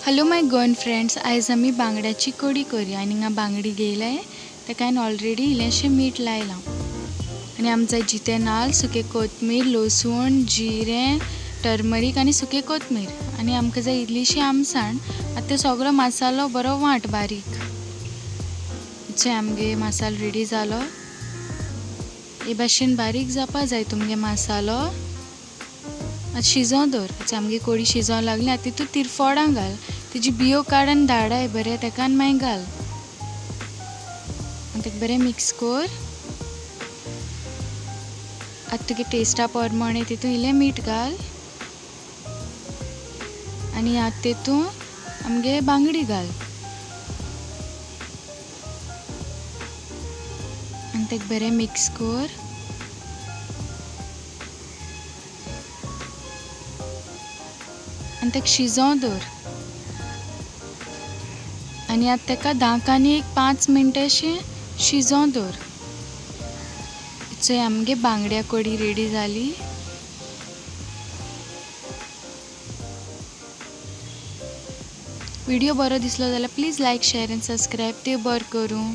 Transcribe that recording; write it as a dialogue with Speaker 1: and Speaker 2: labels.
Speaker 1: Hello माय गोन friends, आयज आमी बांगड्याची कडी करूया। आनी हांगा बांगडी घेयलाय, ताका हांवें ऑलरेडी इल्लेशें मीठ लायलां आनी आमचे जितें नाल्ल, सुके कोथमीर, लसूण, जिरें, टर्मरीक आनी सुके कोथमीर आनी आमकां जाय इल्लीशी आमसाण। आतां तें सगळो मसालो बरो वांट बारीक। जे आमगे मसालो रेडी जालो, हे भाशेन बारीक जावपा जाय तुमगे मसालो। आतां शिजोवं दवर। आमगे कोडी शिजोवं लागली। आतां तितूंत तिरफोडां घाल, तेजी बियो काडून धाडाय बरें ताका आनी मागीर घाल आनी ताका बरें मिक्स कर। आतां तुगे टेस्टा प्रमाणे तितून इल्लें मीठ घाल आनी आतां तितून आमगे बांगडी घाल आनी ताका बरें मिक्स कर। आनी ताका शिजोवं दवर आनी आतां ताका धाकांनी एक 5 मिनटां अशें शिजोवं दवर। आमगे बांगड्या कडी रेडी जाली। व्हिडिओ बरो दिसलो जाल्यार प्लीज लायक, शेअर आनी सबस्क्रायब ते बरें करूं।